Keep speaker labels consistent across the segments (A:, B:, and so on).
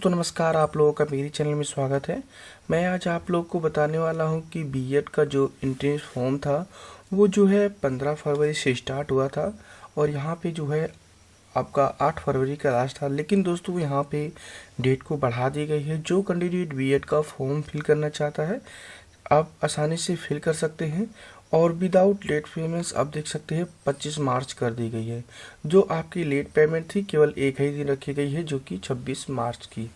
A: दोस्तों नमस्कार, आप लोगों का मेरे चैनल में स्वागत है। मैं आज आप लोग को बताने वाला हूं कि बीएड का जो एंट्रेंस फॉर्म था वो जो है 15 फरवरी से स्टार्ट हुआ था और यहाँ पे जो है आपका 8 फरवरी का लास्ट था। लेकिन दोस्तों यहाँ पे डेट को बढ़ा दी गई है। जो कैंडिडेट बीएड का फॉर्म फिल करना चाहता है आप आसानी से फिल कर सकते हैं और विदाउट लेट पेमेंट्स आप देख सकते हैं 25 मार्च कर दी गई है। जो आपकी लेट पेमेंट थी केवल एक ही दिन रखी गई है, जो कि 26 मार्च की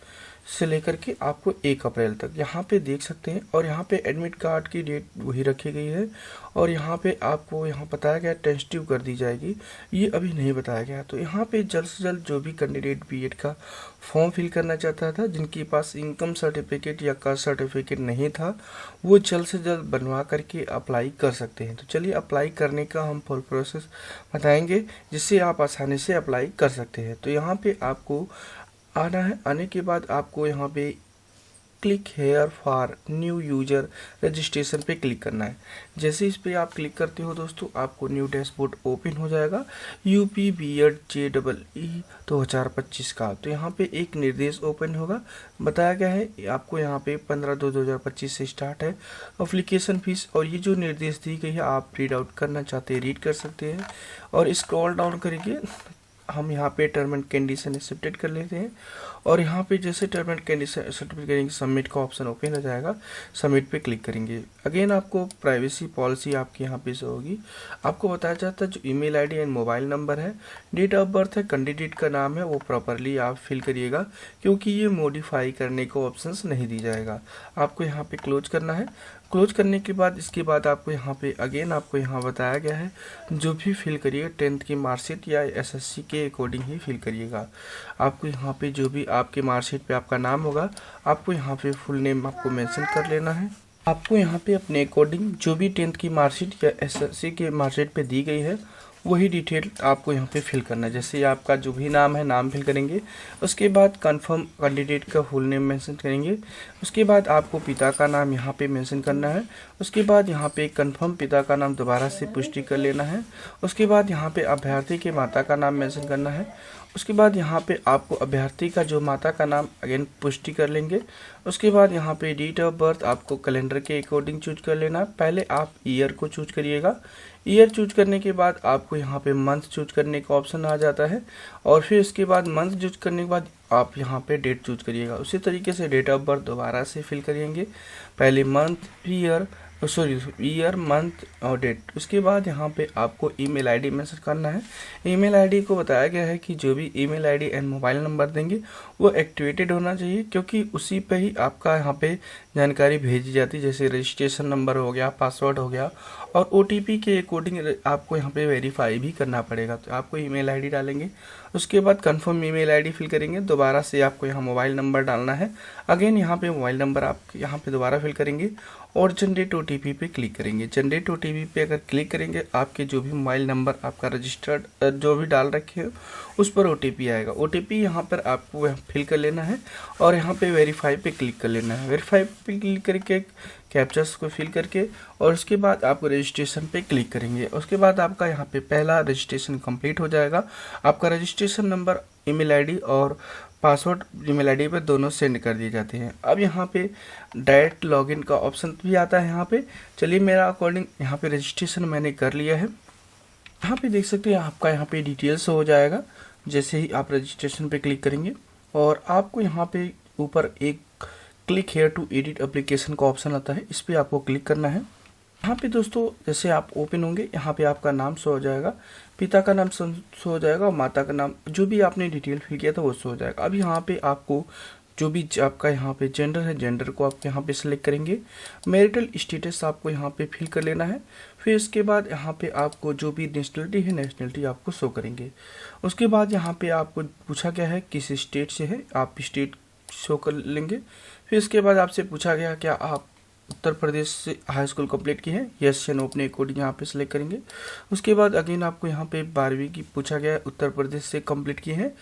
A: से लेकर के आपको 1 अप्रैल तक यहाँ पे देख सकते हैं। और यहाँ पे एडमिट कार्ड की डेट वही रखी गई है और यहाँ पे आपको यहाँ बताया गया टेंटेटिव कर दी जाएगी, ये अभी नहीं बताया गया। तो यहाँ पे जल्द से जल्द जो भी कैंडिडेट बीएड का फॉर्म फिल करना चाहता था, जिनके पास इनकम सर्टिफिकेट या कास्ट सर्टिफिकेट नहीं था, वो जल्द से जल्द बनवा करके अप्लाई कर सकते हैं। तो चलिए अप्लाई करने का हम फुल प्रोसेस बताएंगे जिससे आप आसानी से अप्लाई कर सकते हैं। तो यहाँ पे आपको आना है। आने के बाद आपको यहाँ पे click here for new user registration पे क्लिक करना है। जैसे इस पे आप क्लिक करते हो दोस्तों, आपको न्यू डैशबोर्ड ओपन हो जाएगा यूपी बीएड JEE 2025 का। तो यहाँ पे एक निर्देश ओपन होगा, बताया गया है आपको यहाँ पे 15/2/2025 से स्टार्ट है एप्लीकेशन फीस। और ये जो निर्देश दी गई है आप रीड आउट करना चाहते हैं रीड कर सकते हैं। और स्क्रॉल डाउन करेंगे, हम यहाँ पे टर्म एंड कंडीशन एक्सेप्टेड कर लेते हैं और यहाँ पे जैसे टर्म एंड कंडीशन एक्सेप्ट करेंगे सबमिट का ऑप्शन ओपन हो जाएगा। सबमिट पे क्लिक करेंगे। अगेन आपको प्राइवेसी पॉलिसी आपकी यहाँ पे से होगी। आपको बताया जाता है जो email ID and mobile number है, डेट ऑफ बर्थ है, कैंडिडेट का नाम है, वो प्रॉपरली आप फिल करिएगा क्योंकि ये मॉडिफाई करने को ऑप्शंस नहीं दी जाएगा। आपको यहाँ पे क्लोज करना है। क्लोज करने के बाद इसके बाद आपको यहाँ पे अगेन आपको यहाँ बताया गया है जो भी फिल करिएगा 10th की मार्कशीट या एसएससी के अकॉर्डिंग ही फिल करिएगा। आपको यहाँ पे जो भी आपके मार्कशीट पे आपका नाम होगा आपको यहाँ पे फुल नेम आपको मेंशन कर लेना है। आपको यहाँ पे अपने अकॉर्डिंग जो भी 10th की मार्कशीट या एसएससी के मार्कशीट पे दी गई है वही डिटेल आपको यहाँ पे फिल करना है। जैसे आपका जो भी नाम है नाम फिल करेंगे, उसके बाद कंफर्म कैंडिडेट का फुल नेम मेंशन करेंगे, उसके बाद आपको पिता का नाम यहाँ पे मेंशन करना है, उसके बाद यहाँ पे कंफर्म पिता का नाम दोबारा से पुष्टि कर लेना है, उसके बाद यहाँ पे अभ्यर्थी के माता का नाम मेंशन करना है, उसके बाद यहाँ पे आपको अभ्यर्थी का जो माता का नाम अगेन पुष्टि कर लेंगे। उसके बाद यहाँ पे डेट ऑफ बर्थ आपको कैलेंडर के अकॉर्डिंग चूज कर लेना है। पहले आप ईयर को चूज करिएगा। ईयर चूज करने के बाद आपको यहाँ पे मंथ चूज करने का ऑप्शन आ जाता है और फिर इसके बाद मंथ चूज करने के बाद आप यहाँ पे डेट चूज करिएगा। उसी तरीके से डेट ऑफ बर्थ दोबारा से फिल करेंगे, पहले मंथ ईयर मंथ और डेट। उसके बाद यहाँ पे आपको ईमेल आईडी मेंशन करना है। ईमेल आईडी को बताया गया है कि जो भी email ID and mobile number देंगे वो एक्टिवेटेड होना चाहिए क्योंकि उसी पे ही आपका यहाँ पे जानकारी भेजी जाती है, जैसे रजिस्ट्रेशन नंबर हो गया, पासवर्ड हो गया और OTP के अकॉर्डिंग आपको यहाँ पे वेरीफाई भी करना पड़ेगा। तो आपको ईमेल आईडी डालेंगे, उसके बाद कंफर्म ईमेल आईडी फिल करेंगे, दोबारा से आपको यहाँ मोबाइल नंबर डालना है। अगेन यहाँ पे मोबाइल नंबर आप यहाँ पे दोबारा फिल करेंगे और जनरेट OTP पे क्लिक करेंगे। जनरेट OTP पे अगर क्लिक करेंगे आपके जो भी मोबाइल नंबर आपका रजिस्टर्ड जो भी डाल रखे हो उस पर OTP आएगा। OTP यहाँ पर आपको फिल कर लेना है और यहाँ पे वेरीफाई पे क्लिक कर लेना है। वेरीफाई पे क्लिक करके कैप्चर्स को फिल करके और उसके बाद आपको रजिस्ट्रेशन पे क्लिक करेंगे। उसके बाद आपका यहाँ पे पहला रजिस्ट्रेशन कंप्लीट हो जाएगा। आपका रजिस्ट्रेशन नंबर, ईमेल आईडी और पासवर्ड ईमेल आईडी पे दोनों सेंड कर दिए जाते हैं। अब यहाँ पे डायरेक्ट लॉगिन का ऑप्शन भी आता है। यहाँ पे चलिए मेरा अकॉर्डिंग यहाँ पे रजिस्ट्रेशन मैंने कर लिया है। यहाँ पे देख सकते हैं आपका यहाँ पे डिटेल्स हो जाएगा जैसे ही आप रजिस्ट्रेशन पे क्लिक करेंगे और आपको यहाँ पे ऊपर एक click here to edit application का ऑप्शन आता है, इस पर आपको क्लिक करना है। यहाँ पे दोस्तों जैसे आप ओपन होंगे यहाँ पे आपका नाम शो हो जाएगा, पिता का नाम शो हो जाएगा और माता का नाम जो भी आपने डिटेल फिल किया था वो शो हो जाएगा। अब यहाँ पे आपको जो भी आपका यहाँ पे जेंडर है, जेंडर को आप यहाँ पे सिलेक्ट करेंगे। मैरिटल स्टेटस आपको यहाँ पे फिल कर लेना है। फिर इसके बाद यहाँ पे आपको जो भी नेशनलिटी है नेशनलिटी आपको शो करेंगे। उसके बाद यहाँ पे आपको पूछा गया है किस स्टेट से है, आप स्टेट शो कर लेंगे। फिर इसके बाद आपसे पूछा गया क्या आप उत्तर प्रदेश से हाई स्कूल कंप्लीट की है, यस या नो अपने अकॉर्डिंग यहाँ पे सिलेक्ट करेंगे। उसके बाद अगेन आपको यहाँ पे 12वीं की पूछा गया है, उत्तर प्रदेश से कंप्लीट की है,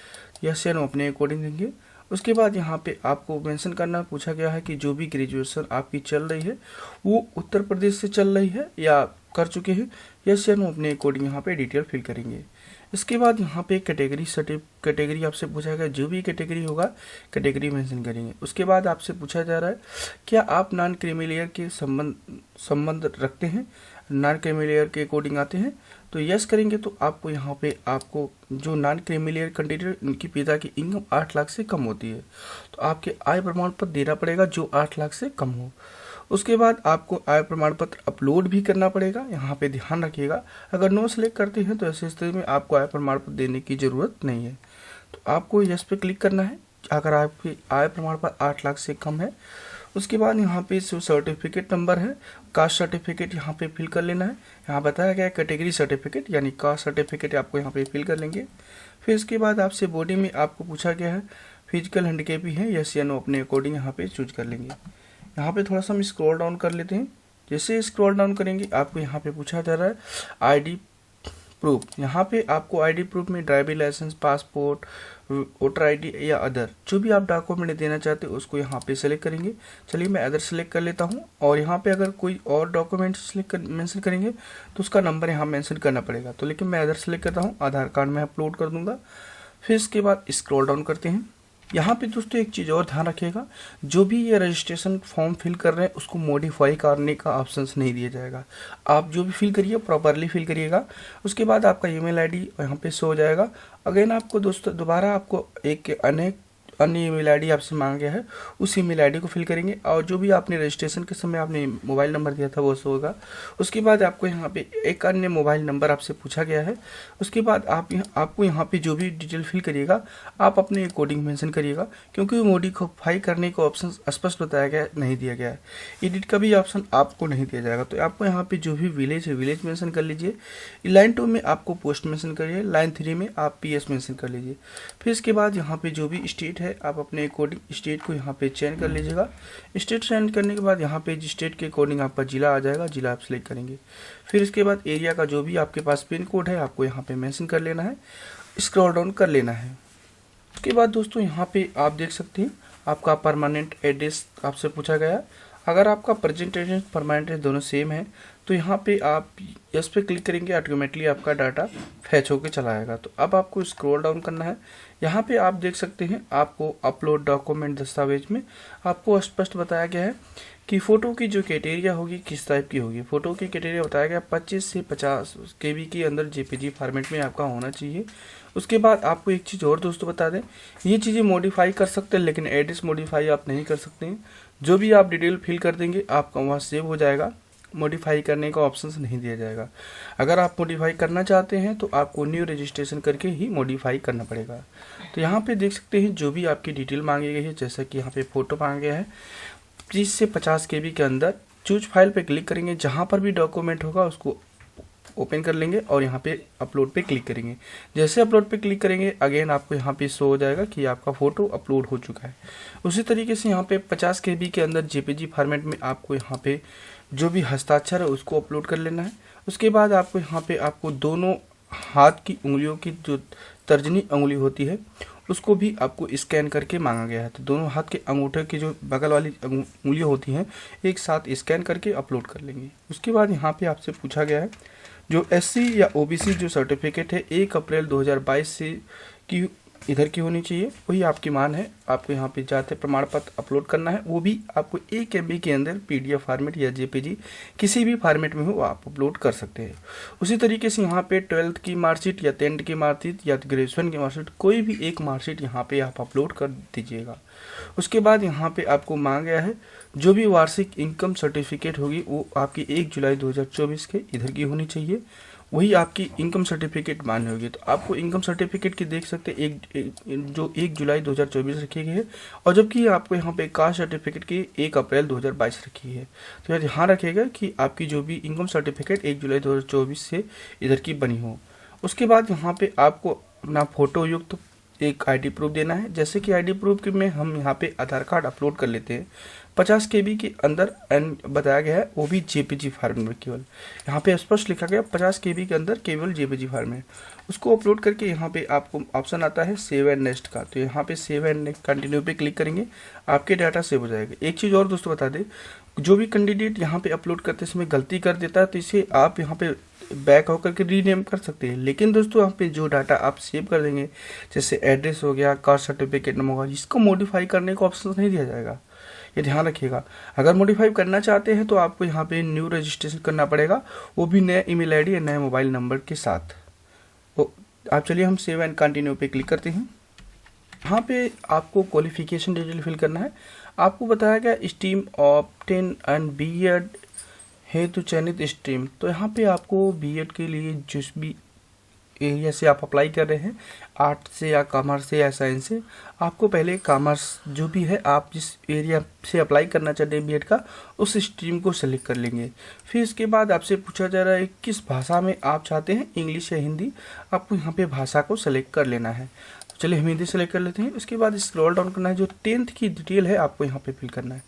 A: यस या नो अपने अकॉर्डिंग देंगे। उसके बाद यहाँ पे आपको मेंशन करना पूछा गया है कि जो भी ग्रेजुएशन आपकी चल रही है वो उत्तर प्रदेश से चल रही है या कर चुके हैं, यस या नो अपने अकॉर्डिंग यहाँ पे डिटेल फिल करेंगे। इसके बाद यहाँ पे कैटेगरी आपसे पूछा गया, जो भी कैटेगरी होगा कैटेगरी मेंशन करेंगे। उसके बाद आपसे पूछा जा रहा है क्या आप नॉन क्रीमी लेयर के संबंध रखते हैं, नॉन क्रीमी लेयर के अकॉर्डिंग आते हैं, तो यस करेंगे तो आपको यहाँ पे आपको जो नॉन क्रीमी लेयर कैंडिडेट उनकी पिता की इनकम 8 लाख से कम होती है तो आपके आय प्रमाण पत्र देना पड़ेगा जो 8 लाख से कम हो। उसके बाद आपको आय प्रमाण पत्र अपलोड भी करना पड़ेगा, यहाँ पे ध्यान रखिएगा। अगर नो सेलेक्ट करते हैं तो ऐसी स्थिति में आपको आय प्रमाण पत्र देने की ज़रूरत नहीं है। तो आपको यस पे क्लिक करना है अगर आपकी आय प्रमाण पत्र 8 लाख से कम है। उसके बाद यहाँ पे जो सर्टिफिकेट नंबर है, कास्ट सर्टिफिकेट यहाँ पे फिल कर लेना है। यहाँ बताया गया है कैटेगरी सर्टिफिकेट यानी कास्ट सर्टिफिकेट आपको यहाँ पे फिल कर लेंगे। फिर इसके बाद आपसे बॉडी में आपको पूछा गया है फिजिकल हैंडीकैप है यस या नो, अपने अकॉर्डिंग यहाँ पे चूज कर लेंगे। यहाँ पे थोड़ा सा हम स्क्रॉल डाउन कर लेते हैं। जैसे स्क्रॉल डाउन करेंगे आपको यहाँ पे पूछा जा रहा है आईडी प्रूफ। यहाँ पे आपको आईडी प्रूफ में driving licence, passport, voter ID या अदर जो भी आप डॉक्यूमेंट देना चाहते हो उसको यहाँ पे सेलेक्ट करेंगे। चलिए मैं अदर सेलेक्ट कर लेता हूँ और यहाँ पे अगर कोई और डॉक्यूमेंट मेंशन करेंगे तो उसका नंबर यहाँ मेंशन करना पड़ेगा। तो लेकिन मैं अदर सेलेक्ट करता हूँ, आधार कार्ड में अपलोड कर दूंगा। फिर इसके बाद स्क्रॉल डाउन करते हैं। यहाँ पे दोस्तों एक चीज़ और ध्यान रखिएगा, जो भी ये रजिस्ट्रेशन फॉर्म फिल कर रहे हैं उसको मॉडिफाई करने का ऑप्शन नहीं दिया जाएगा। आप जो भी फिल करिए प्रॉपरली फिल करिएगा। उसके बाद आपका ईमेल आईडी यहाँ पे शो हो जाएगा। अगेन आपको दोस्तों दोबारा आपको एक अन्य ईमेल आईडी आपसे मांगा गया है, उस ईमेल आईडी को फिल करेंगे और जो भी आपने रजिस्ट्रेशन के समय आपने मोबाइल नंबर दिया था वो शो होगा। उसके बाद आपको यहाँ पे एक अन्य मोबाइल नंबर आपसे पूछा गया है। उसके बाद आपको यहाँ पे जो भी डिटेल फिल करिएगा आप अपने अकॉर्डिंग मेंशन करिएगा, क्योंकि मॉडिफाई करने का ऑप्शन स्पष्ट बताया गया नहीं दिया गया है। एडिट का भी ऑप्शन आपको नहीं दिया जाएगा। तो आपको यहाँ पे जो भी विलेज है विलेज मेंशन कर लीजिए। लाइन 2 में आपको पोस्ट मेंशन करिए, लाइन 3 में आप PS मेंशन कर लीजिए। फिर इसके बाद यहाँ पे जो भी स्टेट आप अपने अकॉर्डिंग स्टेट को यहाँ पे चेंज कर लीजिएगा। स्टेट चेंज करने के बाद यहाँ पे स्टेट के अकॉर्डिंग आपका जिला आ जाएगा, जिला आप सिलेक्ट करेंगे। फिर इसके बाद एरिया का जो भी आपके पास पिन कोड है आपको यहाँ पे मेंशन कर लेना है, स्क्रॉल डाउन कर लेना है। उसके बाद दोस्तों यहाँ पे आप देख सकते हैं आपका परमानेंट एड्रेस आपसे पूछा गया। अगर आपका प्रेजेंट एड्रेस परमानेंट एड्रेस दोनों सेम है तो यहाँ पे आप यस पे क्लिक करेंगे, ऑटोमेटिकली आपका डाटा फैच होकर चला आएगा। तो अब आपको स्क्रॉल डाउन करना है। यहाँ पे आप देख सकते हैं आपको अपलोड डॉक्यूमेंट दस्तावेज में आपको स्पष्ट बताया गया है कि फ़ोटो की जो क्राइटेरिया होगी किस टाइप की होगी। फ़ोटो की क्राइटेरिया बताया गया 25 से 50 KB के अंदर JPG फॉर्मेट में आपका होना चाहिए। उसके बाद आपको एक चीज़ और दोस्तों बता दें, ये चीज़ें मॉडिफाई कर सकते हैं लेकिन एड्रेस मॉडिफाई आप नहीं कर सकते हैं। जो भी आप डिटेल फिल कर देंगे आपका वहाँ सेव हो जाएगा, मॉडिफाई करने का ऑप्शन नहीं दिया जाएगा। अगर आप मॉडिफाई करना चाहते हैं तो आपको न्यू रजिस्ट्रेशन करके ही मॉडिफाई करना पड़ेगा। तो यहाँ पे देख सकते हैं जो भी आपकी डिटेल मांगी गई है, जैसा कि यहाँ पे फ़ोटो मांगा गया है 30 से 50 KB के अंदर। चूज फाइल पे क्लिक करेंगे, जहाँ पर भी डॉक्यूमेंट होगा उसको ओपन कर लेंगे और यहाँ पे अपलोड पे क्लिक करेंगे। जैसे अपलोड पे क्लिक करेंगे अगेन आपको यहाँ पे शो हो जाएगा कि आपका फ़ोटो अपलोड हो चुका है। उसी तरीके से यहाँ पे 50 KB के अंदर JPG फॉर्मेट में आपको यहाँ पे जो भी हस्ताक्षर है उसको अपलोड कर लेना है। उसके बाद आपको यहाँ पे आपको दोनों हाथ की उंगलियों की जो तर्जनी उंगली होती है उसको भी आपको स्कैन करके मांगा गया है। तो दोनों हाथ के अंगूठे की जो बगल वाली उंगलियाँ होती हैं एक साथ स्कैन करके अपलोड कर लेंगे। उसके बाद यहाँ पे आपसे पूछा गया है जो SC या OBC जो सर्टिफिकेट है 1 अप्रैल 2022 से की इधर की होनी चाहिए, वही आपकी मान है। आपको यहाँ पे जाते प्रमाण पत्र अपलोड करना है, वो भी आपको 1 MB के अंदर PDF फॉर्मेट या JPG किसी भी फॉर्मेट में हो आप अपलोड कर सकते हैं। उसी तरीके से यहाँ पे 12th की मार्कशीट या 10th की मार्कशीट या ग्रेजुएशन की मार्कशीट कोई भी एक मार्कशीट यहाँ पे आप अपलोड कर दीजिएगा। उसके बाद यहाँ पे आपको मांगा गया है जो भी वार्षिक इनकम सर्टिफिकेट होगी वो आपकी 1 जुलाई 2024 के इधर की होनी चाहिए, वही आपकी इनकम सर्टिफिकेट मान्य होगी। तो आपको इनकम सर्टिफिकेट की देख सकते हैं जो 1 जुलाई 2024 रखी गई है, और जबकि आपको यहाँ पे कास्ट सर्टिफिकेट की 1 अप्रैल 2022 रखी है। तो यार ध्यान रखिएगा कि आपकी जो भी इनकम सर्टिफिकेट 1 जुलाई 2024 से इधर की बनी हो। उसके बाद यहाँ पे आपको अपना फोटो युक्त एक ID प्रूफ देना है। जैसे कि ID प्रूफ में हम यहाँ पे आधार कार्ड अपलोड कर लेते हैं 50 KB के अंदर एंड बताया गया है वो भी JPG फॉर्मेट में, केवल यहाँ पे स्पष्ट लिखा गया 50 KB के अंदर केवल JPG फॉर्मेट, उसको अपलोड करके यहाँ पे आपको ऑप्शन आता है सेव एंड नेक्स्ट का। तो यहाँ पे सेव एंड नेक्स्ट कंटिन्यू पे क्लिक करेंगे, आपके डाटा सेव हो जाएगा। एक चीज़ और दोस्तों बता दें, जो भी कैंडिडेट यहाँ पे अपलोड करते समय गलती कर देता है तो इसे आप यहाँ पे बैक होकर के रीनेम कर सकते हैं। लेकिन दोस्तों यहाँ पे जो डाटा आप सेव कर देंगे, जैसे एड्रेस हो गया, कास्ट सर्टिफिकेट नंबर होगा, इसको मॉडिफाई करने का ऑप्शन नहीं दिया जाएगा, ये ध्यान रखिएगा। अगर मॉडिफाई करना चाहते हैं तो आपको यहाँ पे न्यू रजिस्ट्रेशन करना पड़ेगा, वो भी नए ईमेल आईडी या नए मोबाइल नंबर के साथ। तो आप चलिए हम सेव एंड कंटिन्यू पे क्लिक करते हैं। यहाँ पे आपको क्वालिफिकेशन डिटेल फिल करना है। आपको बताया गया स्ट्रीम ऑब्टेन एंड बीएड है तो चयनित स्ट्रीम, तो यहाँ पे आपको बीएड के लिए जिस भी एरिया से आप अप्लाई कर रहे हैं, आर्ट से या कॉमर्स से या साइंस से, आपको पहले कॉमर्स जो भी है आप जिस एरिया से अप्लाई करना चाहते हैं बीएड का, उस स्ट्रीम को सेलेक्ट कर लेंगे। फिर इसके बाद आपसे पूछा जा रहा है किस भाषा में आप चाहते हैं, इंग्लिश या हिंदी, आपको यहाँ पे भाषा को सेलेक्ट कर लेना है। तो चलिए हम हिंदी सेलेक्ट कर लेते हैं। उसके बाद स्क्रॉल डाउन करना है, जो 10th की डिटेल है आपको यहाँ पे फिल करना है।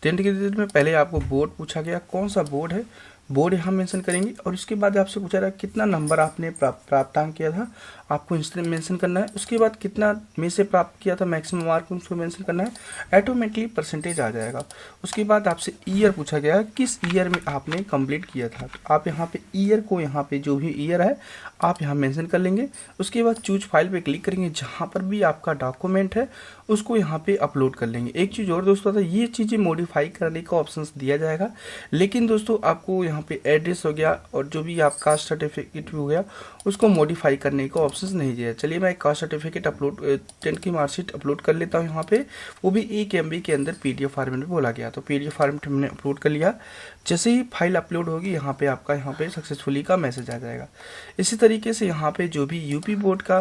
A: 10th की डिटेल में पहले आपको बोर्ड पूछा गया, कौन सा बोर्ड है, बोर्ड यहाँ मेंशन करेंगे। और उसके बाद आपसे पूछा रहा है कितना नंबर आपने प्राप्तांक किया था, आपको इंस्टेंट मेंशन करना है। उसके बाद कितना में से प्राप्त किया था मैक्सिमम मार्क, उसको मेंशन करना है, ऑटोमेटिकली परसेंटेज आ जाएगा। उसके बाद आपसे ईयर पूछा गया है, किस ईयर में आपने कंप्लीट किया था, तो आप यहाँ पे ईयर को, यहाँ पे जो भी ईयर है आप यहाँ मेंशन कर लेंगे। उसके बाद चूज फाइल पे क्लिक करेंगे, जहाँ पर भी आपका डॉक्यूमेंट है उसको यहाँ पे अपलोड कर लेंगे। एक चीज़ और दोस्तों था, ये चीज़ें मॉडिफाई करने का ऑप्शन दिया जाएगा, लेकिन दोस्तों आपको यहाँ पे एड्रेस हो गया और जो भी आप कास्ट सर्टिफिकेट हो गया उसको मॉडिफाई करने का ऑप्शन नहीं दिया। चलिए मैं कास्ट सर्टिफिकेट अपलोड 10 की मार्कशीट अपलोड कर लेता हूँ यहाँ पे, वो भी 1 MB के अंदर PDF फॉर्मेट में बोला गया, तो PDF फॉर्मेट हमने अपलोड कर लिया। जैसे ही फाइल अपलोड होगी यहाँ पे आपका यहाँ पे सक्सेसफुली का मैसेज आ जाएगा। इसी तरीके से यहाँ पे जो भी यूपी बोर्ड का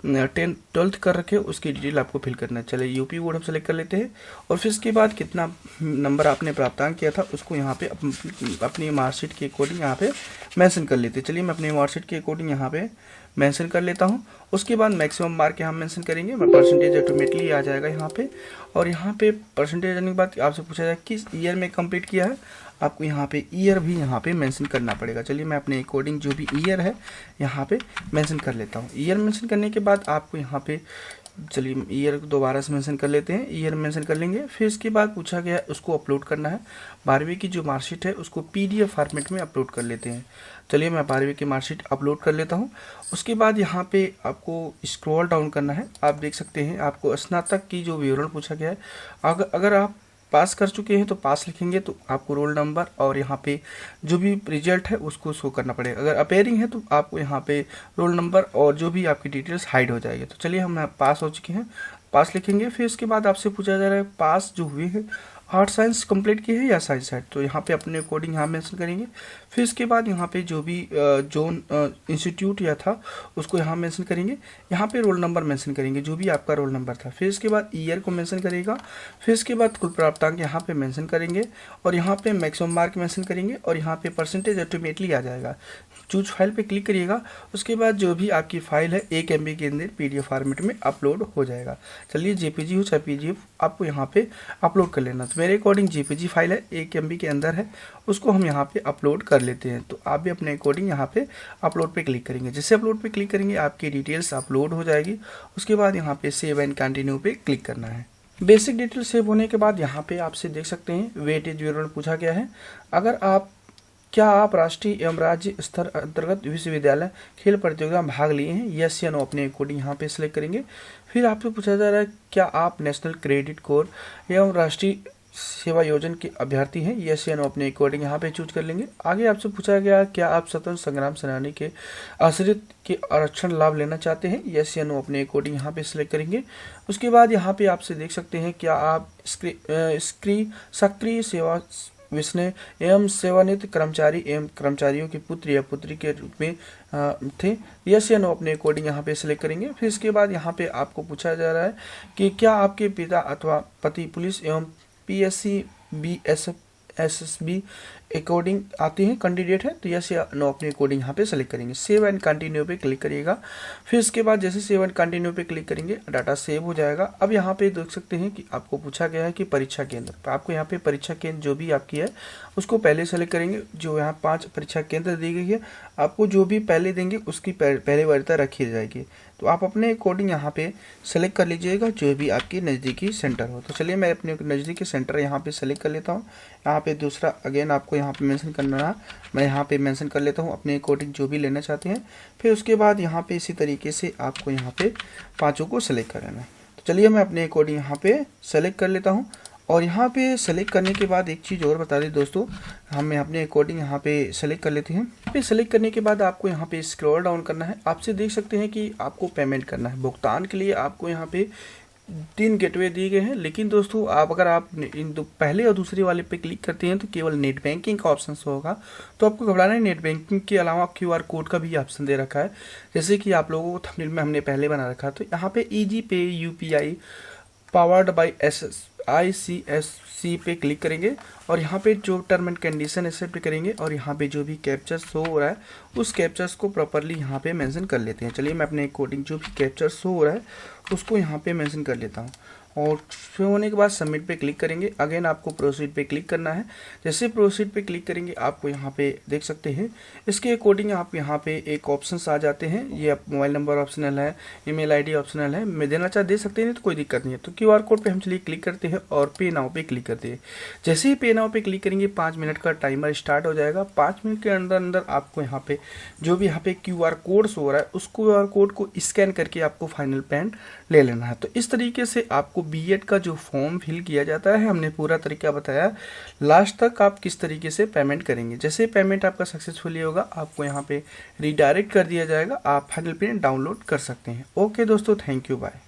A: 12th कर रखे उसकी डिटेल आपको फिल करना है। चलिए यूपी बोर्ड हम सेलेक्ट कर लेते हैं और फिर इसके बाद कितना नंबर आपने प्राप्तांक किया था उसको यहाँ पे अपनी मार्कशीट के अकॉर्डिंग यहाँ पे मेंशन कर लेते हैं। चलिए मैं अपनी मार्कशीट के अकॉर्डिंग यहाँ पे मेंशन कर लेता हूँ। उसके बाद मैक्सिमम मार्क यहाँ मेंशन करेंगे, मैं परसेंटेज ऑटोमेटिकली आ जाएगा यहाँ पे। और यहाँ पे परसेंटेज आने के बाद आपसे पूछा जाए किस ईयर में कंप्लीट किया है, आपको यहाँ पे ईयर भी यहाँ पे मेंशन करना पड़ेगा। चलिए मैं अपने अकॉर्डिंग जो भी ईयर है यहाँ पे मेंशन कर लेता हूँ। ईयर मेंशन करने के बाद आपको यहाँ पे, चलिए ईयर दोबारा से मेंशन कर लेते हैं, ईयर मेंशन कर लेंगे। फिर इसके बाद पूछा गया उसको अपलोड करना है, 12वीं की जो मार्कशीट है उसको PDF फॉर्मेट में अपलोड कर लेते हैं। चलिए मैं 12वीं की मार्कशीट अपलोड कर लेता हूं। उसके बाद यहाँ पे आपको स्क्रॉल डाउन करना है, आप देख सकते हैं आपको स्नातक की जो विवरण पूछा गया है। अगर आप पास कर चुके हैं तो पास लिखेंगे, तो आपको रोल नंबर और यहाँ पे जो भी रिजल्ट है उसको शो करना पड़ेगा। अगर अपेयरिंग है तो आपको यहाँ पे रोल नंबर और जो भी आपकी डिटेल्स हाइड हो जाएगी। तो चलिए हम पास हो चुके हैं, पास लिखेंगे। फिर इसके बाद आपसे पूछा जा रहा है पास जो हुए हैं आर्ट साइंस कंप्लीट की है या साइंस है, तो यहाँ पे अपने अकॉर्डिंग यहाँ मेंशन करेंगे। फिर इसके बाद यहाँ पे जो भी जोन इंस्टीट्यूट या था उसको यहाँ मेंशन करेंगे, यहाँ पे रोल नंबर मेंशन करेंगे जो भी आपका रोल नंबर था। फिर इसके बाद ईयर को मेंशन करेगा। फिर इसके बाद कुल प्राप्तांक यहाँ पे मेंशन करेंगे और यहाँ पे मैक्सिमम मार्क मेंशन करेंगे और यहाँ पे परसेंटेज ऑटोमेटिकली आ जाएगा। चूज फाइल पे क्लिक करिएगा। उसके बाद जो भी आपकी फाइल है 1 MB के अंदर PDF फॉर्मेट में अपलोड हो जाएगा। चलिए JPG हो चाहे PDF आपको यहाँ पे अपलोड कर लेना। तो मेरे अकॉर्डिंग JPG फाइल है 1 MB के अंदर है, उसको हम यहाँ पे अपलोड कर लेते हैं। तो आप भी अपने अकॉर्डिंग यहाँ पे अपलोड पे क्लिक करेंगे। जैसे अपलोड पे क्लिक करेंगे आपकी डिटेल्स अपलोड हो जाएगी। उसके बाद यहाँ पे सेव एंड कंटिन्यू पे क्लिक करना है। बेसिक डिटेल सेव होने के बाद यहाँ पे आपसे देख सकते हैं वेटेज विवरण पूछा गया है। क्या आप राष्ट्रीय एवं राज्य स्तर अंतर्गत विश्वविद्यालय खेल प्रतियोगिता में भाग लिए हैं, यस या नो अपने कोडिंग यहाँ पे सिलेक्ट करेंगे। फिर आपसे पूछा जा रहा है क्या आप नेशनल क्रेडिट कोर एवं राष्ट्रीय सेवा योजना के अभ्यर्थी हैं, यस या नो अपने कोडिंग यहाँ पे चूज कर लेंगे। आगे आपसे पूछा गया क्या आप स्वतंत्र संग्राम सेनानी के आश्रित के आरक्षण लाभ लेना चाहते हैं, यस या नो अपने कोडिंग यहाँ पे सिलेक्ट करेंगे। उसके बाद यहाँ पे आपसे देख सकते हैं क्या आप सक्रिय सेवा विस्नय एवं सेवानिवृत्त कर्मचारी एवं कर्मचारियों की पुत्र या पुत्री के रूप में थे, यस या नो अपने अकॉर्डिंग यहाँ पे सिलेक्ट करेंगे। फिर इसके बाद यहाँ पे आपको पूछा जा रहा है कि क्या आपके पिता अथवा पति पुलिस एवं PSC BSF SSB अकॉर्डिंग आती है कैंडिडेट है तो यस या नो अपने अकॉर्डिंग यहाँ पे सेलेक्ट करेंगे। सेव एंड कंटिन्यू पे क्लिक करिएगा। फिर उसके बाद जैसे सेव एंड कंटिन्यू पे क्लिक करेंगे डाटा सेव हो जाएगा। अब यहाँ पे देख सकते हैं कि आपको पूछा गया है कि परीक्षा केंद्र, तो आपको यहाँ पे परीक्षा केंद्र जो भी आपकी है उसको पहले सेलेक्ट करेंगे। जो यहाँ 5 परीक्षा केंद्र दी गई है, आपको जो भी पहले देंगे उसकी पहले वरीयता रखी जाएगी। तो आप अपने अकॉर्डिंग यहाँ पे सेलेक्ट कर लीजिएगा जो भी आपकी नज़दीकी सेंटर हो। तो चलिए मैं अपने नज़दीकी सेंटर यहाँ पे सेलेक्ट कर लेता हूँ। यहाँ पे दूसरा अगेन आपको यहाँ पे मेंशन करना है, मैं यहाँ पे मेंशन कर लेता हूँ अपने अकॉर्डिंग जो भी लेना चाहते हैं। फिर उसके बाद यहाँ पे इसी तरीके से आपको यहाँ पे 5 को सेलेक्ट कर लेना है। तो चलिए मैं अपने अकॉर्डिंग यहाँ पे सेलेक्ट कर लेता हूँ। और यहाँ पे सेलेक्ट करने के बाद एक चीज़ और बता दें दोस्तों, हम अपने अकॉर्डिंग यहाँ पे सेलेक्ट कर लेते हैं। यहाँ पे सेलेक्ट करने के बाद आपको यहाँ पे स्क्रॉल डाउन करना है। आपसे देख सकते हैं कि आपको पेमेंट करना है। भुगतान के लिए आपको यहाँ पे 3 गेटवे दिए गए हैं, लेकिन दोस्तों अगर आप इन पहले और दूसरे वाले पे क्लिक करते हैं तो केवल नेट बैंकिंग का ऑप्शन होगा। तो आपको घबराना नहीं, नेट बैंकिंग के अलावा QR कोड का भी ऑप्शन दे रखा है, जैसे कि आप लोगों को थंबनेल में हमने पहले बना रखा। तो यहाँ पे ईजी पे UPI पावर्ड बाई ICSC पे क्लिक करेंगे और यहाँ पे जो टर्म एंड कंडीशन एक्सेप्ट करेंगे और यहाँ पे जो भी कैप्चर शो हो रहा है उस कैप्चर्स को प्रॉपरली यहाँ पे मेंशन कर लेते हैं। चलिए मैं अपने अकॉर्डिंग जो भी कैप्चर शो हो रहा है उसको यहाँ पे मेंशन कर लेता हूँ। और फिर होने के बाद सबमिट पे क्लिक करेंगे। अगेन आपको प्रोसीड पे क्लिक करना है। जैसे प्रोसीड पे क्लिक करेंगे आपको यहाँ पे देख सकते हैं इसके अकॉर्डिंग आप यहाँ पे एक ऑप्शंस आ जाते हैं। ये आप मोबाइल नंबर ऑप्शनल है, ईमेल आईडी ऑप्शनल है, मैं देना चाहे दे सकते हैं, नहीं तो कोई दिक्कत नहीं है। तो QR कोड पे हम चलिए क्लिक करते हैं और पे नाउ पे क्लिक करते हैं। जैसे ही पे नाउ पे क्लिक करेंगे 5 मिनट का टाइमर स्टार्ट हो जाएगा। 5 मिनट के अंदर अंदर आपको यहाँ पे जो भी यहाँ पे QR कोड हो रहा है उस QR कोड को स्कैन करके आपको फाइनल पेमेंट ले लेना है। तो इस तरीके से आपको B.Ed का जो फॉर्म फिल किया जाता है हमने पूरा तरीका बताया। लास्ट तक आप किस तरीके से पेमेंट करेंगे। जैसे पेमेंट आपका सक्सेसफुली होगा आपको यहाँ पे रिडायरेक्ट कर दिया जाएगा, आप फाइनल पेमेंट डाउनलोड कर सकते हैं। ओके दोस्तों, थैंक यू, बाय।